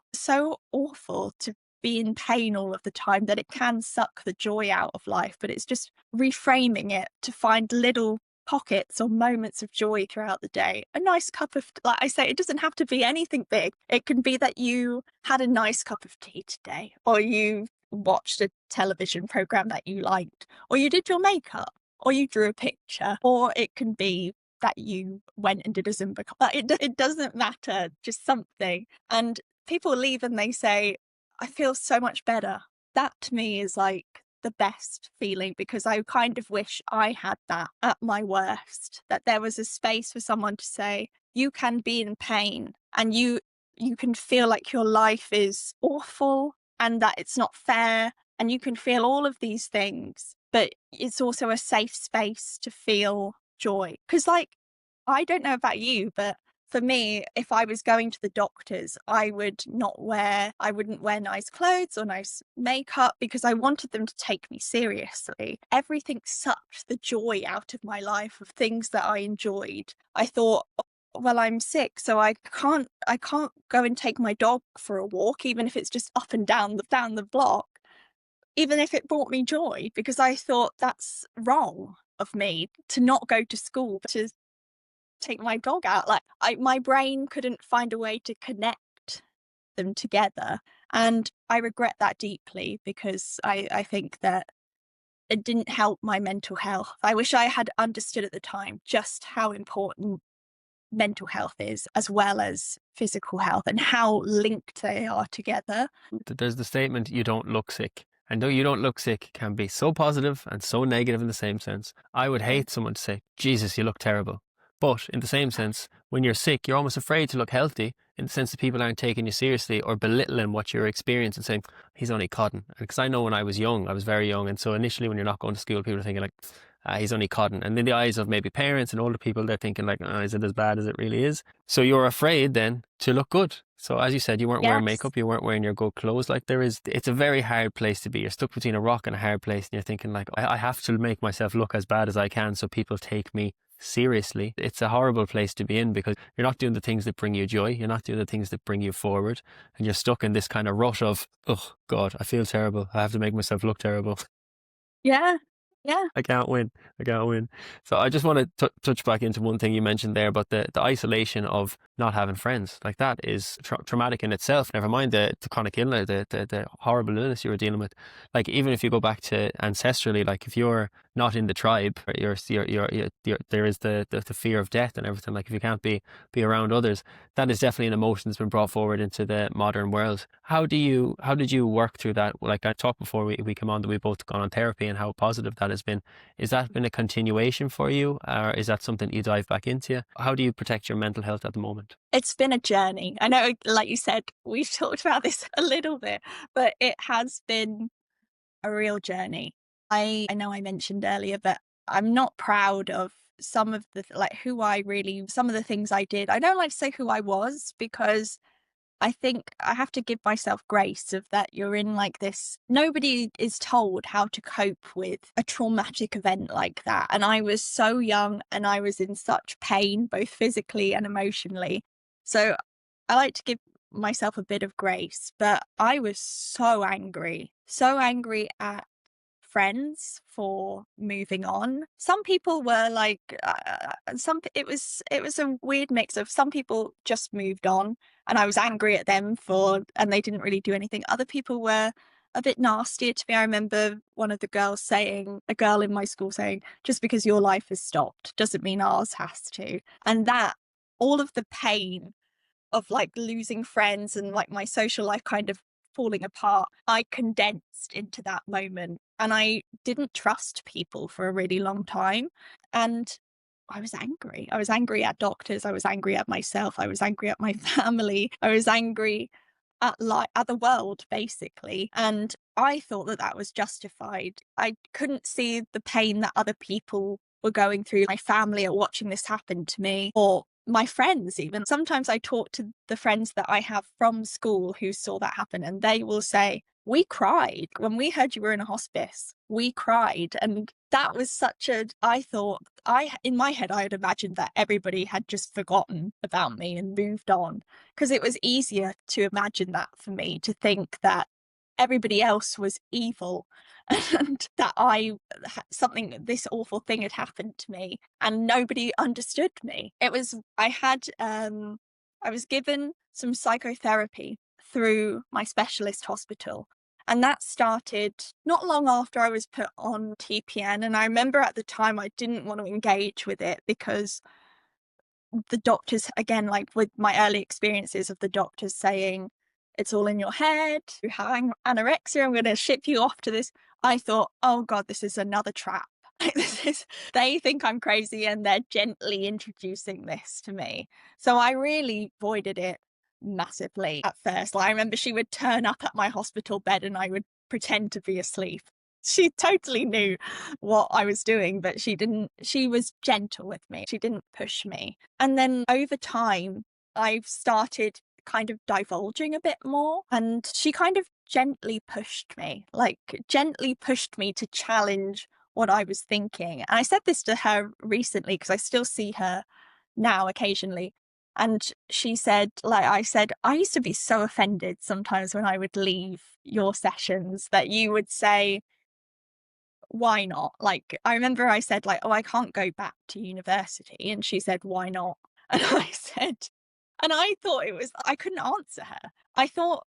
awful to be in pain all of the time that it can suck the joy out of life. But it's just reframing it to find little pockets or moments of joy throughout the day. A nice cup of, like I say, it doesn't have to be anything big. It can be that you had a nice cup of tea today, or you watched a television program that you liked, or you did your makeup, or you drew a picture, or it can be that you went and did a Zumba. But it doesn't matter, just something. And people leave and they say, I feel so much better. That to me is like the best feeling, because I kind of wish I had that at my worst, that there was a space for someone to say, you can be in pain and you can feel like your life is awful and that it's not fair, and you can feel all of these things, but it's also a safe space to feel joy. Because, like, I don't know about you, but for me, if I was going to the doctors, I wouldn't wear nice clothes or nice makeup because I wanted them to take me seriously. Everything sucked the joy out of my life of things that I enjoyed. I thought, "Oh, well, I'm sick, so I can't go and take my dog for a walk, even if it's just up and down the block, even if it brought me joy, because I thought that's wrong of me to not go to school, but to take my dog out. Like, my brain couldn't find a way to connect them together. And I regret that deeply, because I think that it didn't help my mental health. I wish I had understood at the time just how important mental health is, as well as physical health, and how linked they are together. There's the statement, you don't look sick. And though you don't look sick can be so positive and so negative in the same sense. I would Yeah. hate someone to say, Jesus, you look terrible. But in the same sense, when you're sick, you're almost afraid to look healthy, in the sense that people aren't taking you seriously or belittling what you're experiencing and saying, he's only codding. Because I know when I was young, I was very young. And so initially when you're not going to school, people are thinking like, he's only codding. And in the eyes of maybe parents and older people, they're thinking like, oh, is it as bad as it really is? So you're afraid then to look good. So as you said, you weren't wearing Yes. makeup, you weren't wearing your good clothes. Like it's a very hard place to be. You're stuck between a rock and a hard place, and you're thinking like, I have to make myself look as bad as I can so people take me seriously. It's a horrible place to be in, because you're not doing the things that bring you joy. You're not doing the things that bring you forward, and you're stuck in this kind of rut of, oh God, I feel terrible. I have to make myself look terrible. Yeah. Yeah. I can't win. I can't win. So I just want to touch back into one thing you mentioned there about the isolation of not having friends. Like that is traumatic in itself. Never mind the chronic illness, the horrible illness you were dealing with. Like even if you go back to ancestrally, like if you're not in the tribe, there is the fear of death and everything. Like if you can't be around others, that is definitely an emotion that's been brought forward into the modern world. How did you work through that? Like I talked before we came on that we both gone on therapy and how positive that has been. Is that been a continuation for you, or is that something you dive back into? How do you protect your mental health at the moment? It's been a journey. I know, like you said, we've talked about this a little bit, but it has been a real journey. I know I mentioned earlier, but I'm not proud of some of the like who I really some of the things I did. I don't like to say who I was, because I think I have to give myself grace of that you're in like this. Nobody is told how to cope with a traumatic event like that. And I was so young and I was in such pain, both physically and emotionally. So I like to give myself a bit of grace, but I was so angry at friends for moving on. Some people were like, it was a weird mix of some people just moved on, and I was angry at them and they didn't really do anything. Other people were a bit nastier to me. I remember a girl in my school saying, just because your life has stopped doesn't mean ours has to. And that, all of the pain of like losing friends and like my social life kind of falling apart, I condensed into that moment. And I didn't trust people for a really long time. And I was angry. I was angry at doctors. I was angry at myself. I was angry at my family. I was angry at the world, basically. And I thought that that was justified. I couldn't see the pain that other people were going through. My family are watching this happen to me, or my friends even. Sometimes I talk to the friends that I have from school who saw that happen, and they will say, we cried when we heard you were in a hospice. We cried. And that was I thought, in my head, I had imagined that everybody had just forgotten about me and moved on, because it was easier to imagine that for me, to think that everybody else was evil and that this awful thing had happened to me and nobody understood me. I was given some psychotherapy through my specialist hospital, And that started not long after I was put on TPN. And I remember at the time I didn't want to engage with it because the doctors, again, like with my early experiences of the doctors saying, it's all in your head, you have anorexia, I'm going to ship you off to this. I thought, oh God, this is another trap. They think I'm crazy and they're gently introducing this to me. So I really avoided it massively at first. Like, I remember she would turn up at my hospital bed and I would pretend to be asleep. She totally knew what I was doing, but she was gentle with me. She didn't push me. And then over time, I've started kind of divulging a bit more. And she kind of gently pushed me, like gently pushed me to challenge what I was thinking. And I said this to her recently because I still see her now occasionally. And she said, like I said, I used to be so offended sometimes when I would leave your sessions that you would say, why not? Like, I remember I said, like, oh, I can't go back to university. And she said, why not? And I said, and I thought I couldn't answer her. I thought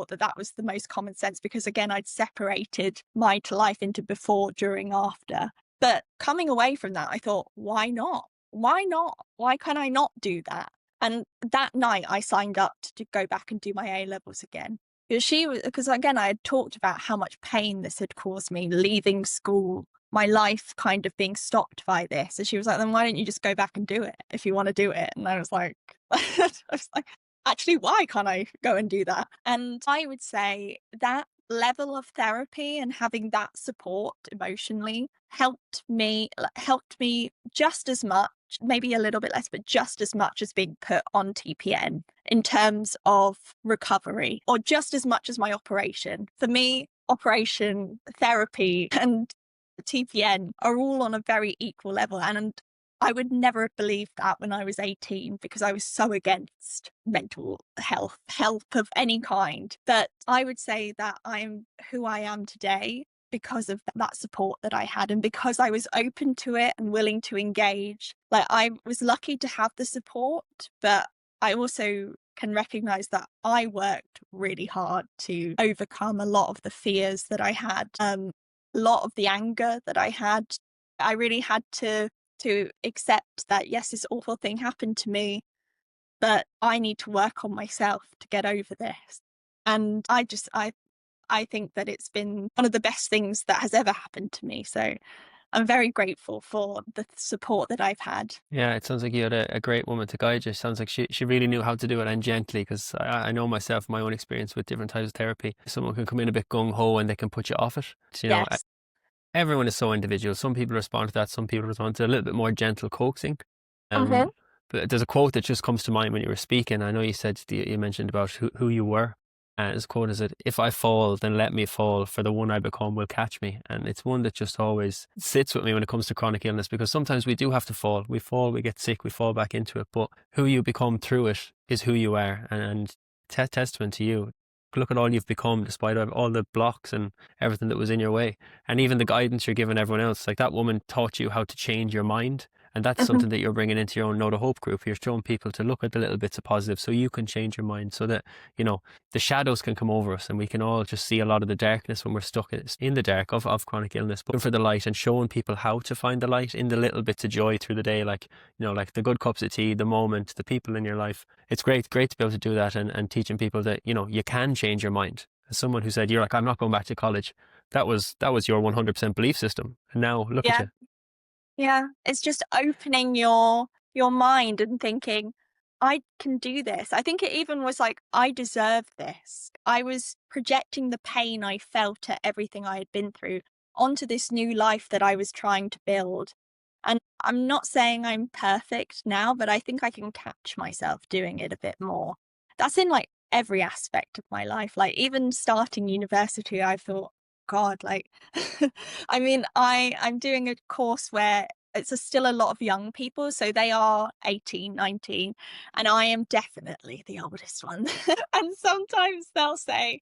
that that was the most common sense because, again, I'd separated my life into before, during, after. But coming away from that, I thought, why not? Why not? Why can I not do that? And that night I signed up to go back and do my A levels again. Because again, I had talked about how much pain this had caused me leaving school, my life kind of being stopped by this. And she was like, then why don't you just go back and do it if you want to do it? And I was like, I was like, actually, why can't I go and do that? And I would say that level of therapy and having that support emotionally helped me just as much, maybe a little bit less, but just as much as being put on TPN in terms of recovery, or just as much as my operation. For me, operation, therapy, and TPN are all on a very equal level. And I would never have believed that when I was 18 because I was so against mental health, help of any kind. But I would say that I'm who I am today because of that support that I had and because I was open to it and willing to engage. Like, I was lucky to have the support, but I also can recognize that I worked really hard to overcome a lot of the fears that I had, a lot of the anger that I had. I really had to accept that, yes, this awful thing happened to me, but I need to work on myself to get over this. And I think that it's been one of the best things that has ever happened to me. So I'm very grateful for the support that I've had. Yeah, it sounds like you had a great woman to guide you. Sounds like she really knew how to do it, and gently, because I know myself, my own experience with different types of therapy. Someone can come in a bit gung ho and they can put you off it. Yes. Everyone is so individual. Some people respond to that. Some people respond to a little bit more gentle coaxing. Mhm. But there's a quote that just comes to mind when you were speaking. I know you said you mentioned about who you were. And his quote is that if I fall, then let me fall, for the one I become will catch me. And it's one that just always sits with me when it comes to chronic illness, because sometimes we do have to fall. We fall, we get sick, we fall back into it. But who you become through it is who you are. And testament to you. Look at all you've become despite all the blocks and everything that was in your way. And even the guidance you're giving everyone else. Like, that woman taught you how to change your mind. And that's Mhm. something that you're bringing into your own Note of Hope group. You're showing people to look at the little bits of positive so you can change your mind, so that, the shadows can come over us and we can all just see a lot of the darkness when we're stuck in the dark of chronic illness. But for the light and showing people how to find the light in the little bits of joy through the day, like, like the good cups of tea, the moment, the people in your life. It's great to be able to do that, and teaching people that, you can change your mind. As someone who said, you're like, I'm not going back to college. That was your 100% belief system. And now look at Yeah. you. Yeah. It's just opening your mind and thinking, I can do this. I think it even was like, I deserve this. I was projecting the pain I felt at everything I had been through onto this new life that I was trying to build. And I'm not saying I'm perfect now, but I think I can catch myself doing it a bit more. That's in like every aspect of my life. Like, even starting university, I thought, God, like, I mean, I'm doing a course where still a lot of young people. So they are 18, 19, and I am definitely the oldest one. And sometimes they'll say,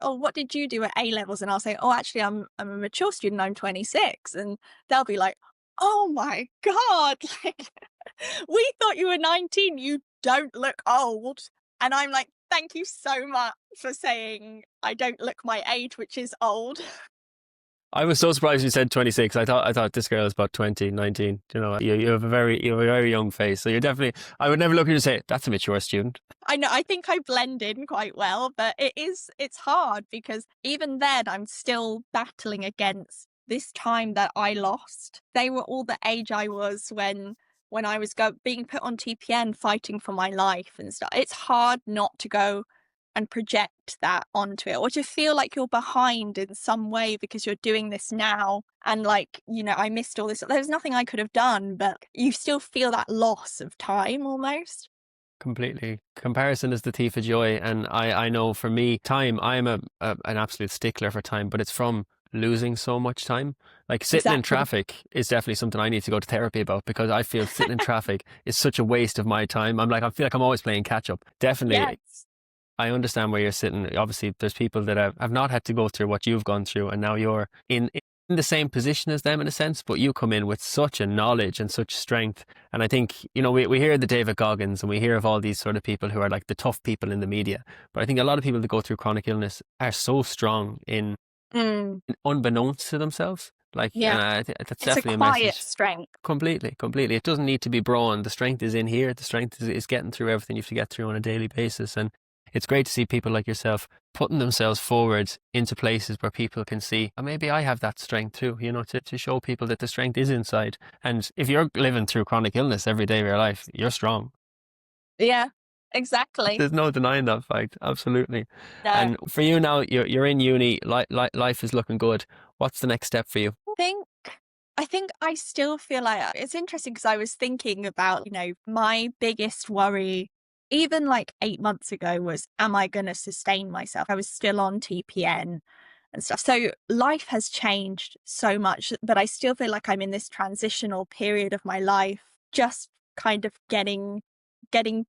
oh, what did you do at A levels? And I'll say, oh, actually, I'm a mature student. I'm 26. And they'll be like, oh my God, like, we thought you were 19. You don't look old. And I'm like, Thank you so much for saying I don't look my age, which is old. I was so surprised you said 26. I thought this girl is about 20, 19. You know, you have a very young face. So you're definitely, I would never look at you and say, that's a mature student. I know, I think I blend in quite well, but it's hard because even then I'm still battling against this time that I lost. They were all the age I was when I was being put on TPN fighting for my life and stuff. It's hard not to go and project that onto it or to feel like you're behind in some way because you're doing this now and like, I missed all this. There's nothing I could have done, but you still feel that loss of time almost. Completely. Comparison is the thief of joy. And I know for me, time, I'm an absolute stickler for time, but it's from losing so much time. Like sitting in Exactly. traffic is definitely something I need to go to therapy about because I feel sitting in traffic is such a waste of my time. I feel like I'm always playing catch up. Definitely. Yes. I understand where you're sitting. Obviously, there's people that have not had to go through what you've gone through, and now you're in the same position as them in a sense, but you come in with such a knowledge and such strength. And I think, we hear the David Goggins and we hear of all these sort of people who are like the tough people in the media. But I think a lot of people that go through chronic illness are so strong in unbeknownst to themselves. Like, Yeah. that's It's a definitely a quiet message. strength. Completely, completely. It doesn't need to be brawn. The strength is in here. The strength is getting through everything you have to get through on a daily basis. And it's great to see people like yourself putting themselves forward into places where people can see, oh, maybe I have that strength too, to show people that the strength is inside. And if you're living through chronic illness every day of your life, you're strong. Yeah, exactly. There's no denying that fact. Absolutely. No. And for you now, you're in uni, life is looking good. What's the next step for you? think I think I still feel like it's interesting because I was thinking about, my biggest worry, even like 8 months ago, was am I going to sustain myself? I was still on TPN and stuff. So life has changed so much, but I still feel like I'm in this transitional period of my life, just kind of getting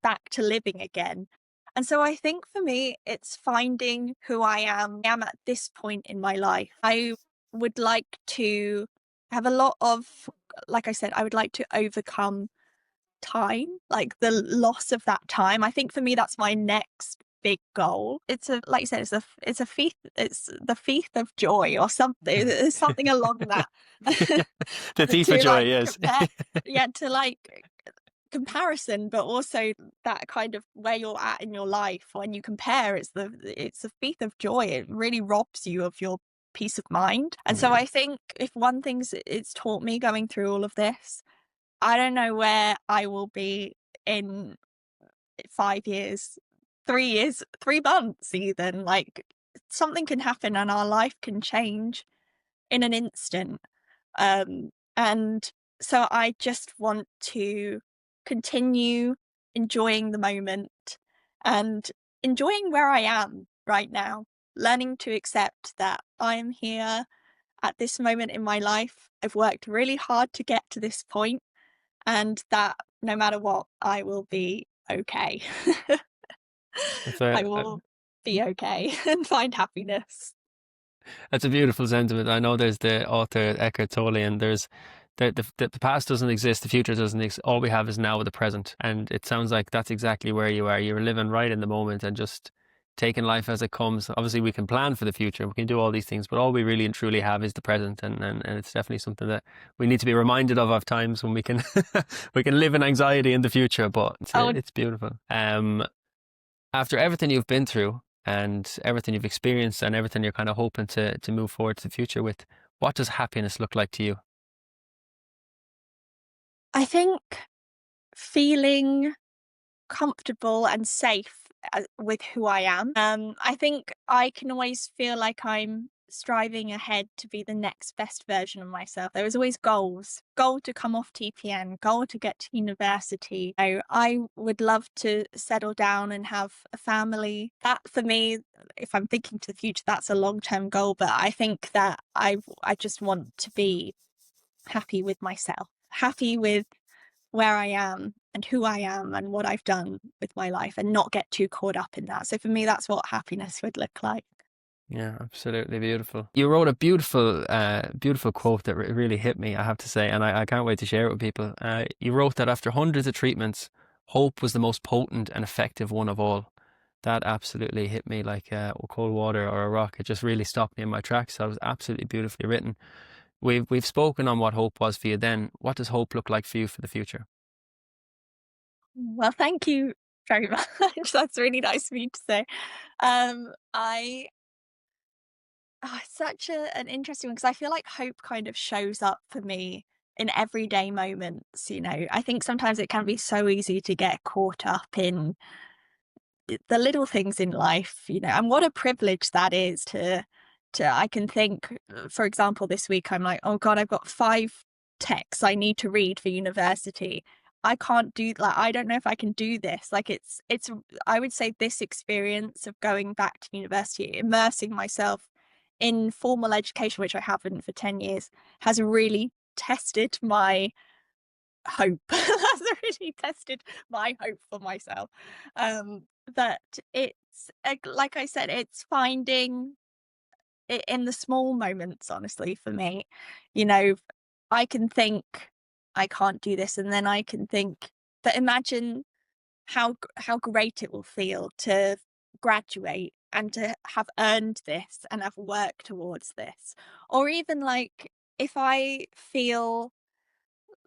back to living again. And so I think for me, it's finding who I am at this point in my life. I would like to have a lot of, like I said, I would like to overcome time, like the loss of that time. I think for me, that's my next big goal. Like you said, it's a feast, it's the feast of joy or something. It's something along that. The thief of To joy, like yes. compare, yeah, to like comparison, but also that kind of where you're at in your life when you compare. It's a feast of joy. It really robs you of your peace of mind. And so Yeah. I think if one thing's it's taught me going through all of this, I don't know where I will be in 5 years, 3 years, 3 months, even. Like something can happen and our life can change in an instant. And so I just want to continue enjoying the moment and enjoying where I am right now, learning to accept that I am here at this moment in my life. I've worked really hard to get to this point, and that no matter what, I will be okay. That's I a, will be okay and find happiness. That's a beautiful sentiment. I know there's the author Eckhart Tolle, and there's the past doesn't exist, the future doesn't exist. All we have is now, the present. And it sounds like that's exactly where you are. You're living right in the moment and just taking life as it comes. Obviously, we can plan for the future, we can do all these things, but all we really and truly have is the present. And it's definitely something that we need to be reminded of times when we can we can live in anxiety in the future. But Oh, it's beautiful. After everything you've been through and everything you've experienced and everything you're kind of hoping to move forward to the future with, what does happiness look like to you? I think feeling comfortable and safe with who I am. I think I can always feel like I'm striving ahead to be the next best version of myself. There was always goals, goal to come off TPN, goal to get to university. I would love to settle down and have a family. That for me, if I'm thinking to the future, that's a long-term goal. But I think that I just want to be happy with myself, happy with where I am and who I am and what I've done with my life and not get too caught up in that. So for me, that's what happiness would look like. Yeah, absolutely beautiful. You wrote a beautiful quote that really hit me, I have to say, and I can't wait to share it with people. You wrote that after hundreds of treatments, hope was the most potent and effective one of all. That absolutely hit me like cold water or a rock. It just really stopped me in my tracks. That was absolutely beautifully written. We've spoken on what hope was for you then. What does hope look like for you for the future? Well, thank you very much. That's really nice of you to say. I it's such an interesting one because I feel like hope kind of shows up for me in everyday moments. I think sometimes it can be so easy to get caught up in the little things in life, and what a privilege that is to I can think, for example, this week I'm like, oh God, I've got 5 texts I need to read for university. I can't do like I don't know if I can do this. Like it's I would say this experience of going back to university, immersing myself in formal education, which I haven't for 10 years, has really tested my hope. Has really tested my hope for myself. That it's like I said, it's finding it in the small moments, honestly, for me. You know, I can think I can't do this, and then I can think, but imagine how great it will feel to graduate and to have earned this and have worked towards this. Or even like if I feel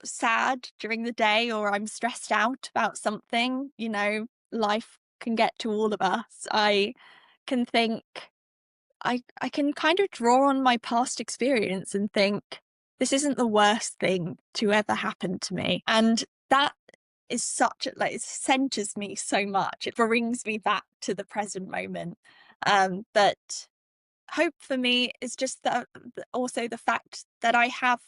sad during the day or I'm stressed out about something, life can get to all of us. I can think I can kind of draw on my past experience and think this isn't the worst thing to ever happen to me. And that is like it centers me so much. It brings me back to the present moment. But hope for me is just also the fact that I have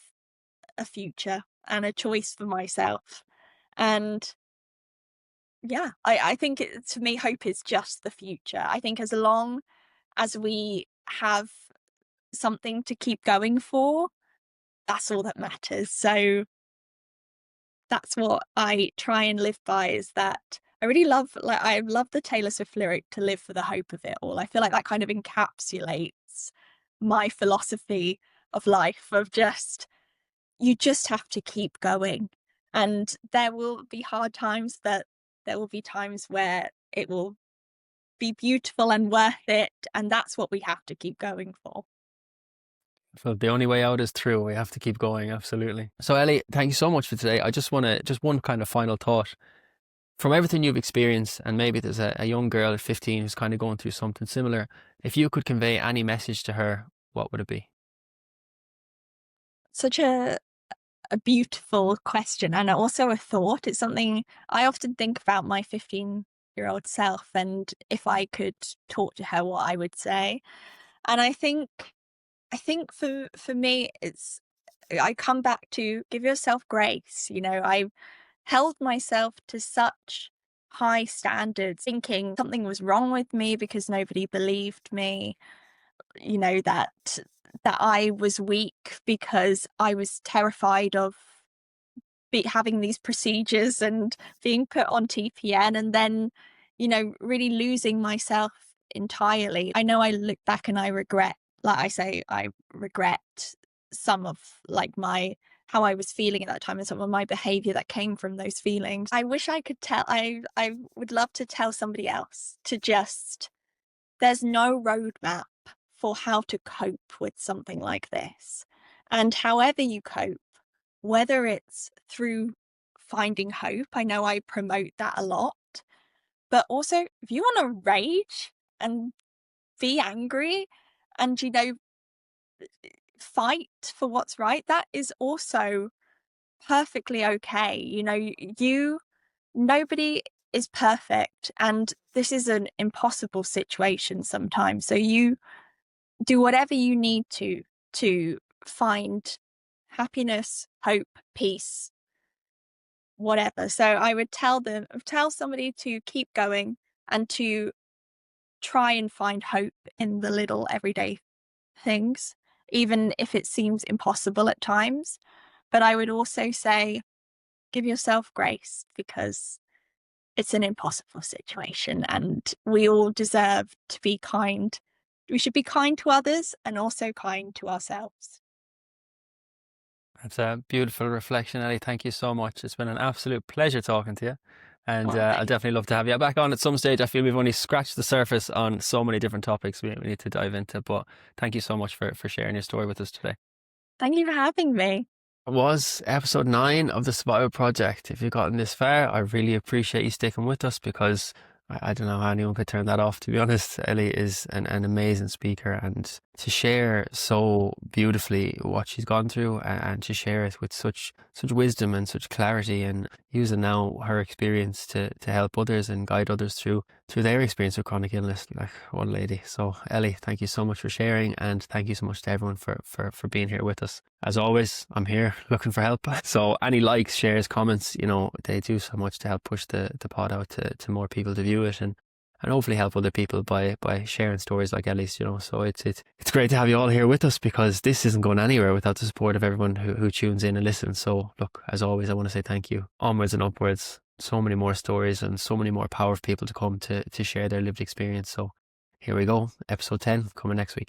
a future and a choice for myself. And yeah, I think to me, hope is just the future. I think as long as we have something to keep going for, that's all that matters. So that's what I try and live by is that I love the Taylor Swift lyric to live for the hope of it all. I feel like that kind of encapsulates my philosophy of life of just you just have to keep going. And there will be hard times, but there will be times where it will be beautiful and worth it. And that's what we have to keep going for. So the only way out is through. We have to keep going. Absolutely. So Ellie, thank you so much for today. I just want to, just one kind of final thought. From everything you've experienced, and maybe there's a young girl at 15 who's kind of going through something similar, if you could convey any message to her, what would it be? Such a beautiful question and also a thought. It's something I often think about my 15-year-old self and if I could talk to her what I would say. And I think for me it's I come back to give yourself grace. I held myself to such high standards, thinking something was wrong with me because nobody believed me, that I was weak because I was terrified of having these procedures and being put on TPN and then, really losing myself entirely. I know I look back and I regret, like I say, I regret some of like how I was feeling at that time and some of my behavior that came from those feelings. I wish I could tell, I would love to tell somebody else to just, there's no roadmap for how to cope with something like this. And however you cope, whether it's through finding hope, I know I promote that a lot, but also if you want to rage and be angry and, fight for what's right, that is also perfectly okay. Nobody is perfect and this is an impossible situation sometimes. So you do whatever you need to find happiness, hope, peace, whatever. So I would tell somebody to keep going and to try and find hope in the little everyday things, even if it seems impossible at times. But I would also say, give yourself grace because it's an impossible situation and we all deserve to be kind. We should be kind to others and also kind to ourselves. That's a beautiful reflection, Ellie. Thank you so much. It's been an absolute pleasure talking to you. And Oh, I'll thanks. definitely love to have you back on at some stage. I feel we've only scratched the surface on so many different topics we need to dive into. But thank you so much for sharing your story with us today. Thank you for having me. It was episode 9 of the Survival Project. If you've gotten this far, I really appreciate you sticking with us because I don't know how anyone could turn that off, to be honest. Ellie is an amazing speaker, and to share so beautifully what she's gone through and to share it with such wisdom and such clarity, and using now her experience to help others and guide others through their experience with chronic illness, like one lady. So Ellie, thank you so much for sharing, and thank you so much to everyone for being here with us. As always, I'm here looking for help. So any likes, shares, comments, they do so much to help push the pod out to more people to view it, and hopefully help other people by sharing stories like Ellie's. So it's great to have you all here with us, because this isn't going anywhere without the support of everyone who tunes in and listens. So look, as always, I want to say thank you. Onwards and upwards. So many more stories and so many more powerful people to come to share their lived experience. So here we go. Episode 10 coming next week.